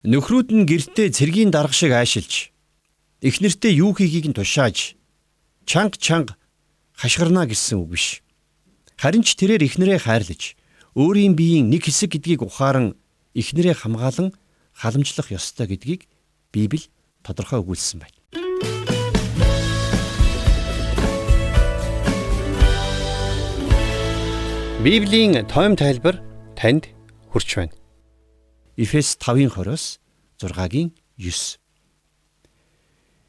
Нөхрүүд нь гэртээ цэргийн дарга шиг айшилж, эхнэртээ юу хийхийг нь тушааж, чанга хашгирна гэсэн үг биш. Харин ч тэрээр эхнэрээ хайрлаж, өөрийн биеийн нэг хэсэг гэдгийг ухааран эхнэрээ хамгаалан халамжлах ёстой гэдгийг Библи тодорхой өгүүлсэн байна. Библийн тойм тайлбар танд хүрч байна. Эфес 5:20-оос 6-9.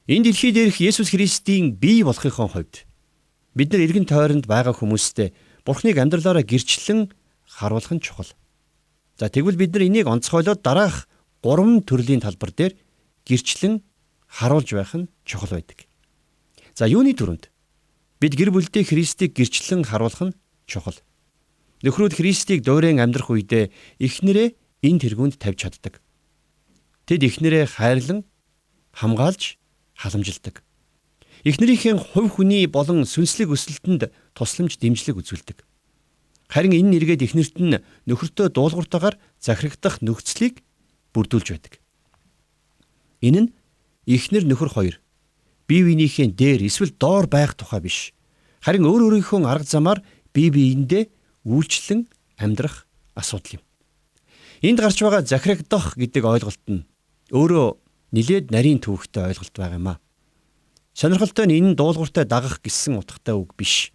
Энэ дэлхий дээрх Есүс Христийн бие болохын хувьд бид нар эргэн тойронд байгаа хүмүүстэй Бурхныг амьдралаараа гэрчлэн харуулах нь чухал. За тэгвэл бид нар энийг онцгойлоод дараах 3 төрлийн талбар дээр гэрчлэн харуулж байх нь чухал байдаг. За юуны түрүүнд бид гэр бүлдээ Христийг гэрчлэн харуулах нь чухал. Нөхрүүд Христийг дуурайн амьдрах үедээ эхнэрээ энэ тэргуунд тавьж чаддаг. Тэд эхнэрээ хайрлан хамгаалж халамжилдаг. Эхнэрийнхээ хувь хүний болон сүнслэг өсөлтөнд тусламж дэмжлэг үзүүлдэг. Харин энэ нэргээд эхнэрт нь нөхөртөө дуулууртаагаар захирагдах нөхцөлийг бүрдүүлж байдаг. Энэ нь эхнэр нөхөр хоёр бие биенийхээ дээр эсвэл доор байх тухай биш. Харин өөрийнхөө арга замаар бие биендээ үйлчлэн амьдрах асуудал юм. Энд гарч байгаа захирагдах гэдэг ойлголт нь өөрөө нэлээд нарийн төвөгтэй ойлголт байгаа юм аа. Сонирхолтой нь энэ дуулууртай дагах гэсэн утгатай үг биш.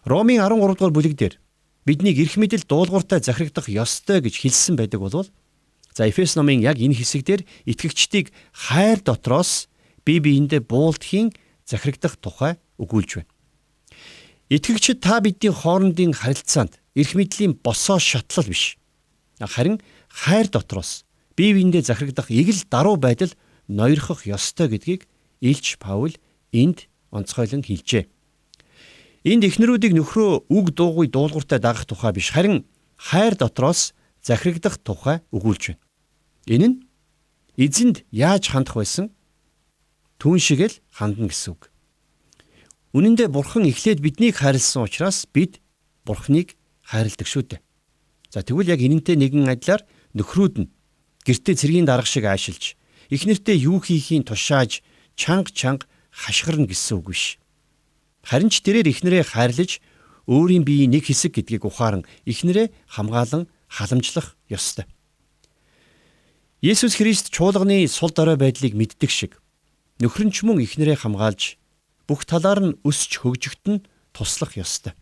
Ромын 13 дугаар бүлэг дээр биднийг эрх мэдэл дуулууртай захирагдах ёстой гэж хэлсэн байдаг болвол Эфес номын яг энэ хэсэгдэр итгэгчдийг хайр дотроос бие биендээ буултхийн захирагдах тухай өгүүлж байна. Итгэгчид та бидний хоорондын харилцаанд эрх мэдлийн босоо шатлал биш. Харин хайр дотроос бие биендээ захирагдах игэл даруй байдал ноёрхох ёстой гэдгийг Илч Паул энд онцгойлон хэлжээ. Энд эхнэрүүдийг нөхрөө үг дуугүй дуулууртай дагах тухай биш, харин хайр дотроос захирагдах тухай өгүүлж байна. Энэ нь эзэнд яаж хандах байсан түн шиг л хандна гэсэн үг. Үнэн дээр Бурхан эхлээд биднийг хайрлсан учраас бид Бурханыг хайрладаг шүү дээ. За тэгвэл яг энэнтэй нэгэн адилаар нөхрүүд нь гэртээ цэргийн дарга шиг айшилж, эхнэртээ юу хийхийг тушааж, чанга хашгирна гэсэн үг биш. Харин ч тэрээр эхнэрээ хайрлаж, өөрийн биеийн нэг хэсэг гэдгийг ухааран эхнэрээ хамгаалан халамжлах ёстой. Есүс Христ чуулганы сул дорой байдлыг мэддэг шиг нөхөр нь ч мөн эхнэрээ хамгаалж бүх талаар нь өсч хөгжөхтөн туслах ёстой.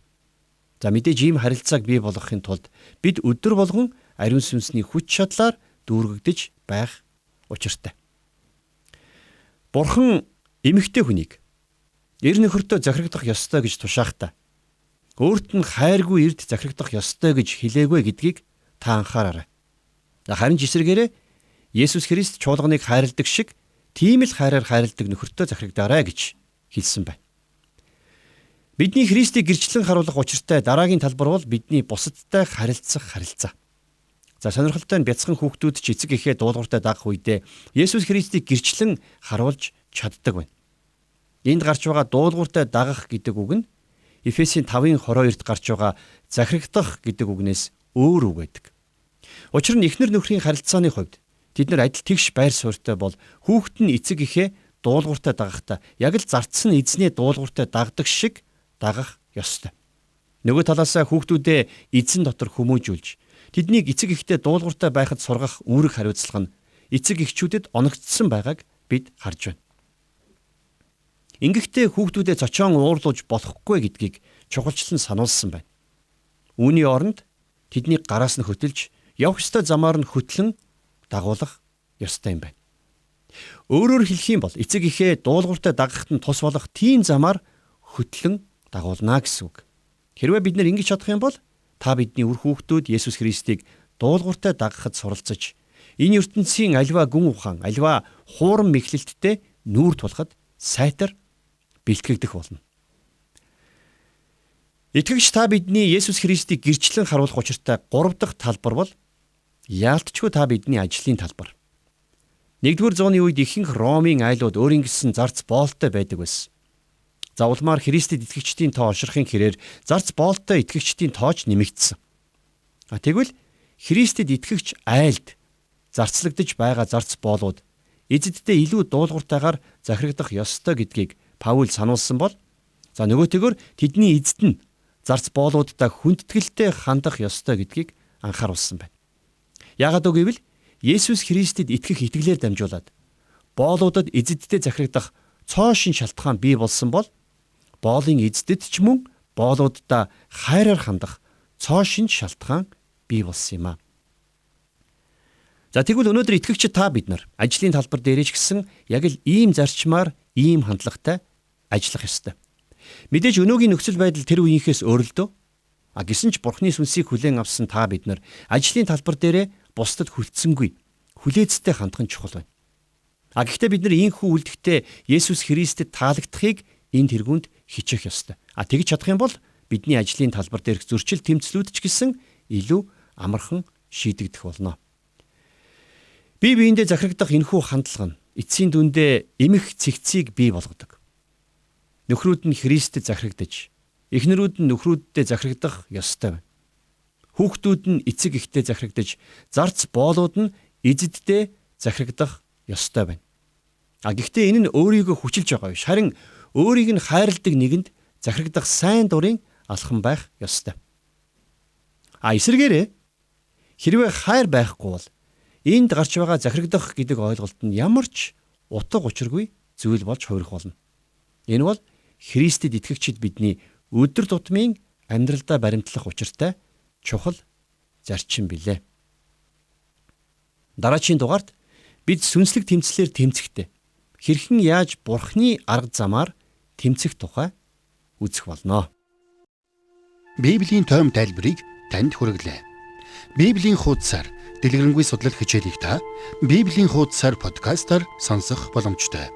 За мэдээж ийм харилцааг бий болгохын тулд бид өдөр болгон ариун сүнсний хүч чадлаар дүүргэгдэж байх учиртай. Бурхан эмэгтэй хүнийг эр нөхөртөө захирагдах ёстой гэж тушаахтаа өөрт нь хайргүй эрд захирагдах ёстой гэж хэлээгүй гэдгийг та анхаараарай. Харин ч эсвэргээрээ Есүс Христ чуулганыг хайрладаг шиг тийм л хайраар хайрладаг нөхөртөө захирагдаарай гэж хэлсэн байна. Бидний Христийг гэрчлэн харуулах учиртай дараагийн талбар бол бидний бусадтай харилцах харилцаа. За сонирхолтой нь бяцхан хүүхдүүд ч эцэг эхээ дуулууртай дагах үедээ Есүс Христийг гэрчлэн харуулж чаддаг байна. Энд гарч байгаа дуулууртай дагах гэдэг үг нь Эфесийн 5:22-д гарч байгаа захирагдах гэдэг үгнээс өөр үг байдаг. Учир нь эхнэр нөхрийн харилцааны хувьд тэд нар адил тэгш байр суурьтай бол хүүхэд нь эцэг эхээ дуулууртай дагахтаа яг л зарцсан эзнээ дуулууртай дагдаг шиг дагах ёстой. Нөгөө талаасаа хүүхдүүдээ эзэн дотор хүмүүжүүлж тэднийг эцэг эхтэй дуулууртай байхад сургах үүрэг хариуцлага нь эцэг эхчүүдэд оногдсон байгааг бид харж байна. Ингэхдээ хүүхдүүдээ цочоон уурлуулж болохгүй гэдгийг чухалчлан сануулсан байна. Үүний оронд тэднийг гараас нь хөтөлж явах ёстой замаар нь хөтлөн дагуулах ёстой юм байна. Өөрөөр хэлэх юм бол эцэг эхээ дуулууртай дагахт нь тус болох тийм замаар хөтлөн дагуулна гэсэн үг. Хэрвээ бид нар ингэж чадах юм бол та бидний үр хүүхдүүд Есүс Христийг дуулууртай дагахад суралцаж энэ ертөнцийн альва гүн ухаан, альва хуурам мэхлэлттэй нүүр тулахад сайтар бэлтгэгдэх болно. Итгэгч та бидний Есүс Христийг гэрчлэн харуулах учиртай 3 дахь талбар бол яалтчгүй та бидний ажлын талбар. 1-р зууны үед ихэнх Ромын айлууд өөрийн гэсэн зарц боолтой байдаг байсан. За улмаар Христэд итгэгчдийн тоо ошрохын хэрээр зарц боолтой итгэгчдийн тооч нэмэгдсэн. Тэгвэл Христэд итгэгч айлд зарцлагдж байгаа зарц боолууд эзэддээ илүү дуулууртайгаар захирагдах ёстой гэдгийг Паул сануулсан бол нөгөөтэйгөр тэдний эзэд нь зарц боолуудтай хүндэтгэлтэй хандах ёстой гэдгийг анхааруулсан байна. Яагаад гэвэл Есүс Христэд итгэх итгэлээр дамжуулаад боолуудад эзэддээ захирагдах цоошин шалтгаан бий болсон бол боолын эзэдэд ч мөн боолуудаа хайраар хандах цоошин шалтгаан бий болсон юм аа. Тэгвэл өнөөдөр итгэгчид бид нар ажлын талбар дээр ч гэсэн яг л ийм зарчмаар ийм хандлагатай ажиллах ёстой. Мэдээж өнөөгийн нөхцөл байдал тэр үеийнхээс өөрлөлтөө. Гэсэн ч Бурхны сүнсийг хүлээн авсан бид нар ажлын талбар дээрээ бусдад хүлцсэнгүй хүлээцтэй хандах нь чухал байна. Гэхдээ бид нар ийхүү үлдэхтэй Есүс Христэд таалагдахыг энэ тэргуунд хичээх ёстой. Тэгж чадах юм бол бидний ажлын талбар дээрх зөрчил тэмцлүүд ч гэсэн илүү амархан шийдэгдэх болно. Бие биендээ захирагдах энэхүү хандлага нь эцсийн дүндээ эмх цэгцийг бий болгодог. Нөхрүүд нь Христэд захирагдаж, эхнэрүүд нь нөхрүүдэд захирагдах ёстой байна. Хүүхдүүд нь эцэг эхтэй захирагдаж, зарц боолууд нь эзэддээ захирагдах ёстой байна. Гэхдээ энэ нь өөрийгөө хүчилж байгаа биш, харин өөрийг нь хайрладаг нэгэнд захирагдах сайн дурын алхам байх ёстой. Эсвэргээрээ хэрвээ хайр байхгүй бол энд гарч байгаа захирагдах гэдэг ойлголт нь ямар ч утга учиргүй зүйл болж хувирах болно. Энэ бол Христэд итгэгчид бидний өдөр тутмын амьдралдаа баримтлах учиртай чухал зарчим билээ. Дараагийн дугаарт бид сүнслэг тэмцлэр тэмцэхдээ хэрхэн яаж Бурхны арга замаар тэмцэх тухай үзэх болно. Библийн тойм тайлбарыг танд хүргэлээ. Библийн хуудасаар дэлгэрэнгүй судлал хичээлийг та Библийн хуудасаар подкастаар сонсох боломжтой.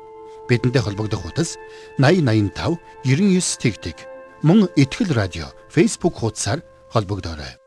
Бидэнтэй холбогдох хуудас 8085 99 тэгтэг. Мөн Итгэл радио Facebook хуудасаар холбогдоорой.